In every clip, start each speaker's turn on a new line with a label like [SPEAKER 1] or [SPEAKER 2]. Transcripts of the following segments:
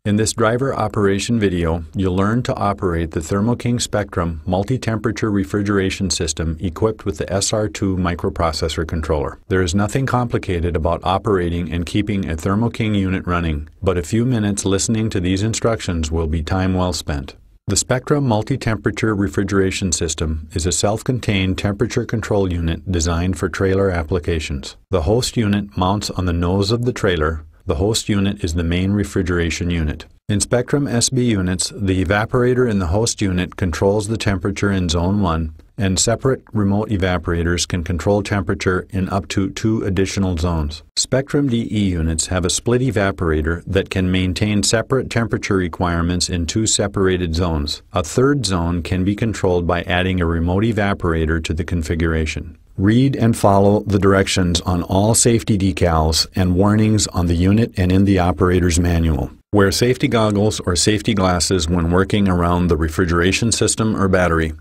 [SPEAKER 1] In this driver operation video, you'll learn to operate the Thermoking Spectrum multi-temperature refrigeration system equipped with the SR2 microprocessor controller. There is nothing complicated about operating and keeping a Thermoking unit running, but a few minutes listening to these instructions will be time well spent. The Spectrum multi-temperature refrigeration system is a self-contained temperature control unit designed for trailer applications. The host unit mounts on the nose of the trailer. The host unit is the main refrigeration unit. In Spectrum SB units, the evaporator in the host unit controls the temperature in Zone 1, and separate remote evaporators can control temperature in up to 2 additional zones. Spectrum DE units have a split evaporator that can maintain separate temperature requirements in 2 separated zones. A third zone can be controlled by adding a remote evaporator to the configuration. Read and follow the directions on all safety decals and warnings on the unit and in the operator's manual. Wear safety goggles or safety glasses when working around the refrigeration system or battery.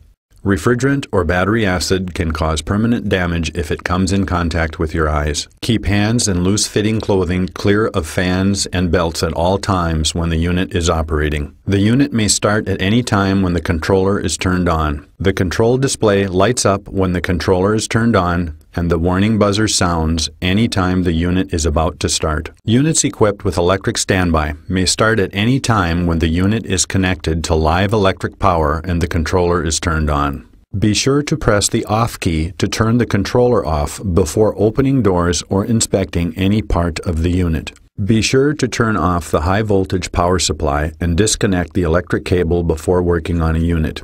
[SPEAKER 1] Refrigerant or battery acid can cause permanent damage if it comes in contact with your eyes. Keep hands and loose-fitting clothing clear of fans and belts at all times when the unit is operating. The unit may start at any time when the controller is turned on. The control display lights up when the controller is turned on, and the warning buzzer sounds anytime the unit is about to start. Units equipped with electric standby may start at any time when the unit is connected to live electric power and the controller is turned on. Be sure to press the off key to turn the controller off before opening doors or inspecting any part of the unit. Be sure to turn off the high voltage power supply and disconnect the electric cable before working on a unit.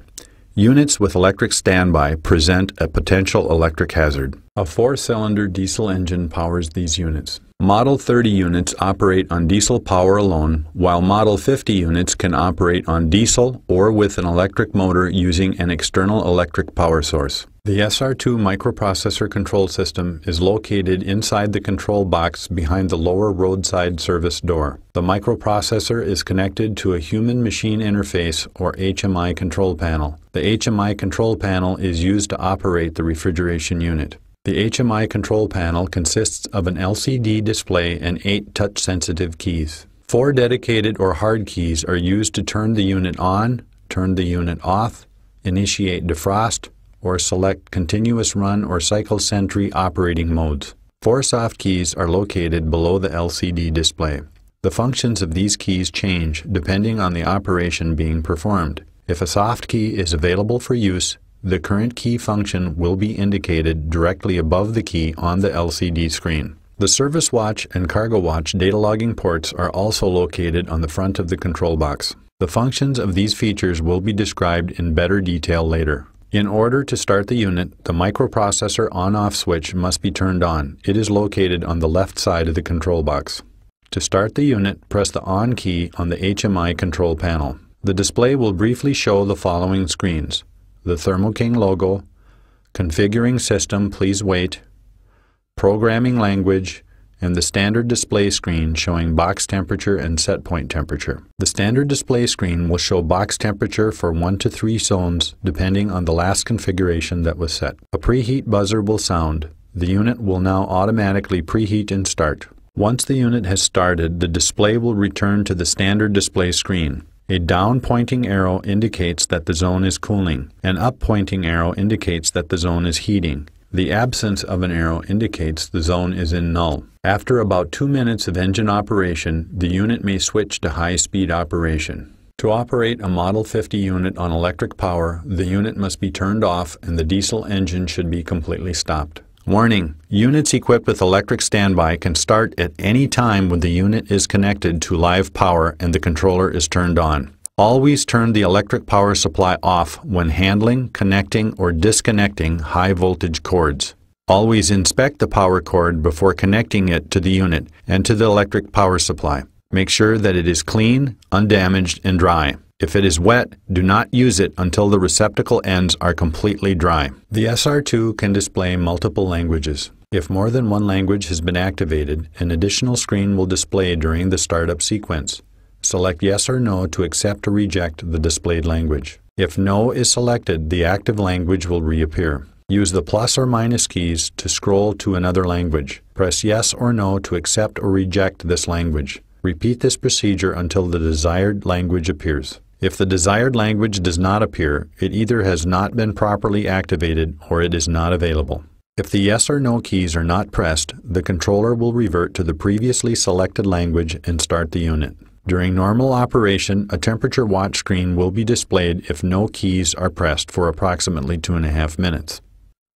[SPEAKER 1] Units with electric standby present a potential electric hazard. A 4-cylinder diesel engine powers these units. Model 30 units operate on diesel power alone, while Model 50 units can operate on diesel or with an electric motor using an external electric power source. The SR2 microprocessor control system is located inside the control box behind the lower roadside service door. The microprocessor is connected to a human-machine interface or HMI control panel. The HMI control panel is used to operate the refrigeration unit. The HMI control panel consists of an LCD display and 8 touch-sensitive keys. 4 dedicated or hard keys are used to turn the unit on, turn the unit off, initiate defrost, or select continuous run or cycle sentry operating modes. 4 soft keys are located below the LCD display. The functions of these keys change depending on the operation being performed. If a soft key is available for use, the current key function will be indicated directly above the key on the LCD screen. The service watch and cargo watch data logging ports are also located on the front of the control box. The functions of these features will be described in better detail later. In order to start the unit, the microprocessor on-off switch must be turned on. It is located on the left side of the control box. To start the unit, press the on key on the HMI control panel. The display will briefly show the following screens: the Thermoking logo, configuring system, please wait, programming language, and the standard display screen showing box temperature and set point temperature. The standard display screen will show box temperature for 1 to 3 zones depending on the last configuration that was set. A preheat buzzer will sound. The unit will now automatically preheat and start. Once the unit has started, the display will return to the standard display screen. A down-pointing arrow indicates that the zone is cooling. An up-pointing arrow indicates that the zone is heating. The absence of an arrow indicates the zone is in null. After about 2 minutes of engine operation, the unit may switch to high-speed operation. To operate a Model 50 unit on electric power, the unit must be turned off and the diesel engine should be completely stopped. Warning: units equipped with electric standby can start at any time when the unit is connected to live power and the controller is turned on. Always turn the electric power supply off when handling, connecting, or disconnecting high voltage cords. Always inspect the power cord before connecting it to the unit and to the electric power supply. Make sure that it is clean, undamaged, and dry. If it is wet, do not use it until the receptacle ends are completely dry. The SR2 can display multiple languages. If more than one language has been activated, an additional screen will display during the startup sequence. Select yes or no to accept or reject the displayed language. If no is selected, the active language will reappear. Use the plus or minus keys to scroll to another language. Press yes or no to accept or reject this language. Repeat this procedure until the desired language appears. If the desired language does not appear, it either has not been properly activated or it is not available. If the yes or no keys are not pressed, the controller will revert to the previously selected language and start the unit. During normal operation, a temperature watch screen will be displayed if no keys are pressed for approximately 2.5 minutes.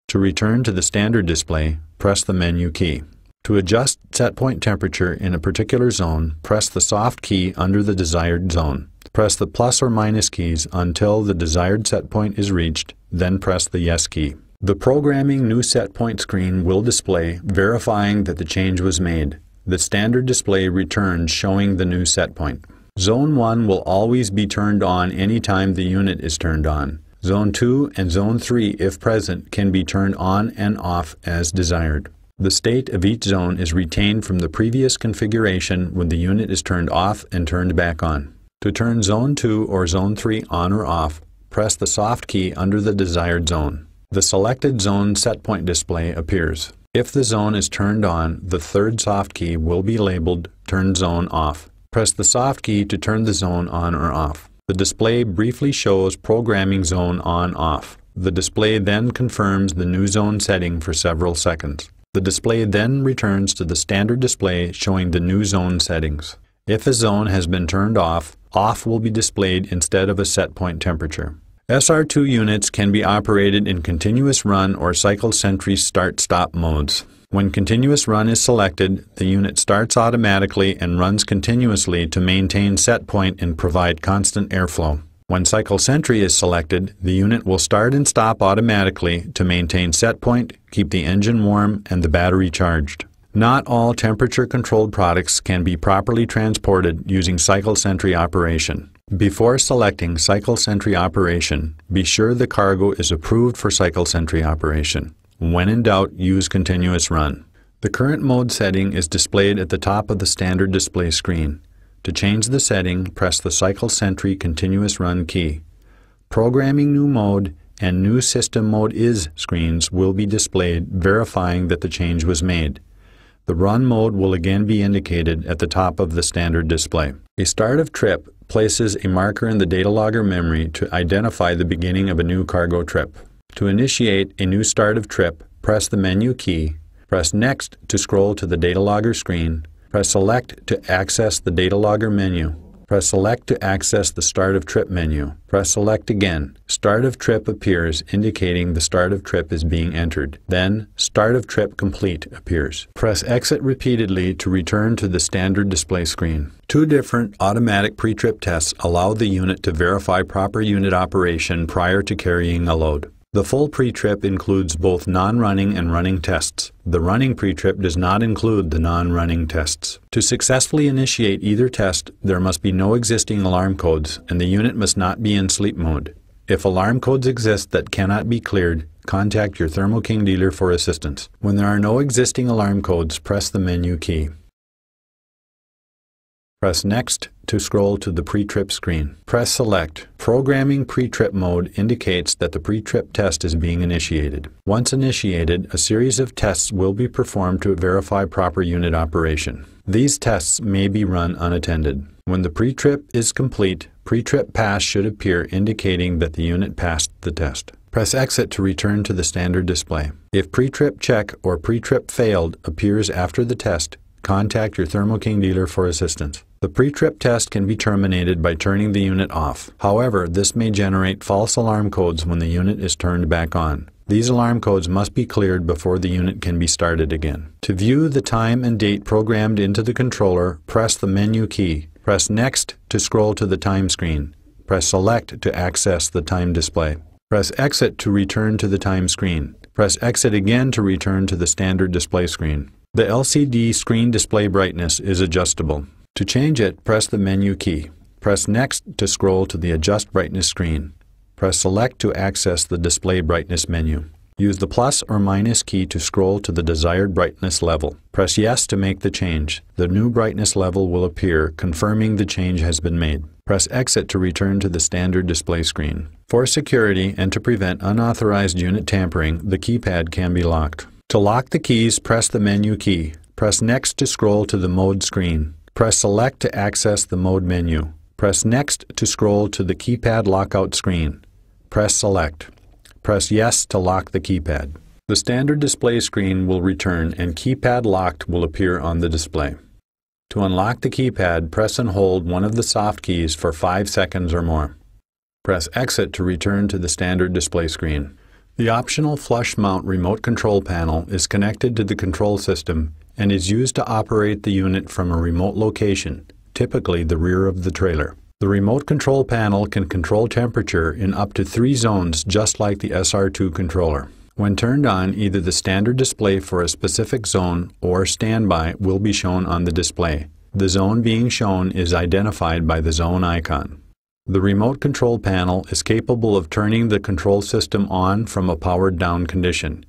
[SPEAKER 1] To return to the standard display, press the menu key. To adjust set point temperature in a particular zone, press the soft key under the desired zone. Press the plus or minus keys until the desired set point is reached, then press the yes key. The programming new set point screen will display, verifying that the change was made. The standard display returns showing the new set point. Zone 1 will always be turned on anytime the unit is turned on. Zone 2 and Zone 3, if present, can be turned on and off as desired. The state of each zone is retained from the previous configuration when the unit is turned off and turned back on. To turn Zone 2 or Zone 3 on or off, press the soft key under the desired zone. The selected zone set point display appears. If the zone is turned on, the third soft key will be labeled Turn Zone Off. Press the soft key to turn the zone on or off. The display briefly shows programming zone on/off. The display then confirms the new zone setting for several seconds. The display then returns to the standard display showing the new zone settings. If a zone has been turned off, off will be displayed instead of a set point temperature. SR2 units can be operated in continuous run or cycle sentry start-stop modes. When continuous run is selected, the unit starts automatically and runs continuously to maintain set point and provide constant airflow. When cycle sentry is selected, the unit will start and stop automatically to maintain set point, keep the engine warm, and the battery charged. Not all temperature-controlled products can be properly transported using cycle sentry operation. Before selecting cycle sentry operation, be sure the cargo is approved for cycle sentry operation. When in doubt, use continuous run. The current mode setting is displayed at the top of the standard display screen. To change the setting, press the cycle sentry continuous run key. Programming new mode and new system mode is screens will be displayed, verifying that the change was made. The run mode will again be indicated at the top of the standard display. A start of trip places a marker in the data logger memory to identify the beginning of a new cargo trip. To initiate a new start of trip, press the menu key, press Next to scroll to the data logger screen, press Select to access the data logger menu, press Select to access the Start of Trip menu, press Select again. Start of Trip appears, indicating the start of trip is being entered. Then, Start of Trip Complete appears. Press Exit repeatedly to return to the standard display screen. Two different automatic pre-trip tests allow the unit to verify proper unit operation prior to carrying a load. The full pre-trip includes both non-running and running tests. The running pre-trip does not include the non-running tests. To successfully initiate either test, there must be no existing alarm codes, and the unit must not be in sleep mode. If alarm codes exist that cannot be cleared, contact your Thermo King dealer for assistance. When there are no existing alarm codes, press the menu key. Press Next to scroll to the pre-trip screen. Press Select. Programming pre-trip mode indicates that the pre-trip test is being initiated. Once initiated, a series of tests will be performed to verify proper unit operation. These tests may be run unattended. When the pre-trip is complete, pre-trip pass should appear, indicating that the unit passed the test. Press Exit to return to the standard display. If pre-trip check or pre-trip failed appears after the test, contact your Thermo King dealer for assistance. The pre-trip test can be terminated by turning the unit off. However, this may generate false alarm codes when the unit is turned back on. These alarm codes must be cleared before the unit can be started again. To view the time and date programmed into the controller, press the menu key. Press Next to scroll to the time screen. Press Select to access the time display. Press Exit to return to the time screen. Press Exit again to return to the standard display screen. The LCD screen display brightness is adjustable. To change it, press the menu key. Press Next to scroll to the Adjust Brightness screen. Press Select to access the Display Brightness menu. Use the plus or minus key to scroll to the desired brightness level. Press Yes to make the change. The new brightness level will appear, confirming the change has been made. Press Exit to return to the standard display screen. For security and to prevent unauthorized unit tampering, the keypad can be locked. To lock the keys, press the menu key. Press Next to scroll to the Mode screen. Press Select to access the Mode menu. Press Next to scroll to the keypad lockout screen. Press Select. Press Yes to lock the keypad. The standard display screen will return and Keypad Locked will appear on the display. To unlock the keypad, press and hold one of the soft keys for 5 seconds or more. Press Exit to return to the standard display screen. The optional flush mount remote control panel is connected to the control system and is used to operate the unit from a remote location, typically the rear of the trailer. The remote control panel can control temperature in up to 3 zones just like the SR2 controller. When turned on, either the standard display for a specific zone or standby will be shown on the display. The zone being shown is identified by the zone icon. The remote control panel is capable of turning the control system on from a powered down condition.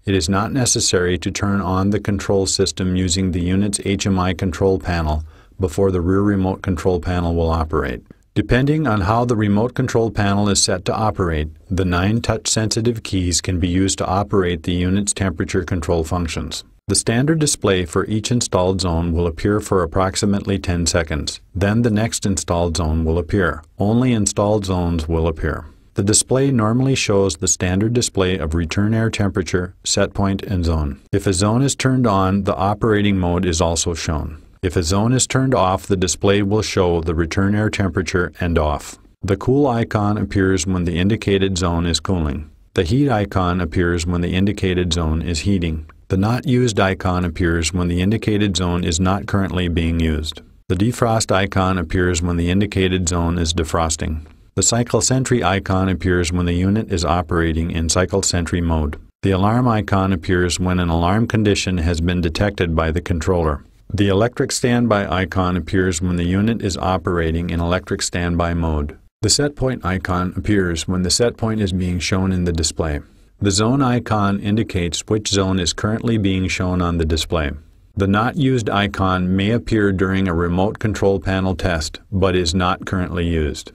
[SPEAKER 1] It is not necessary to turn on the control system using the unit's HMI control panel before the rear remote control panel will operate. Depending on how the remote control panel is set to operate, the 9 touch-sensitive keys can be used to operate the unit's temperature control functions. The standard display for each installed zone will appear for approximately 10 seconds. Then the next installed zone will appear. Only installed zones will appear. The display normally shows the standard display of return air temperature, set point, and zone. If a zone is turned on, the operating mode is also shown. If a zone is turned off, the display will show the return air temperature and off. The cool icon appears when the indicated zone is cooling. The heat icon appears when the indicated zone is heating. The not used icon appears when the indicated zone is not currently being used. The defrost icon appears when the indicated zone is defrosting. The cycle sentry icon appears when the unit is operating in cycle sentry mode. The alarm icon appears when an alarm condition has been detected by the controller. The electric standby icon appears when the unit is operating in electric standby mode. The set point icon appears when the set point is being shown in the display. The zone icon indicates which zone is currently being shown on the display. The not used icon may appear during a remote control panel test, but is not currently used.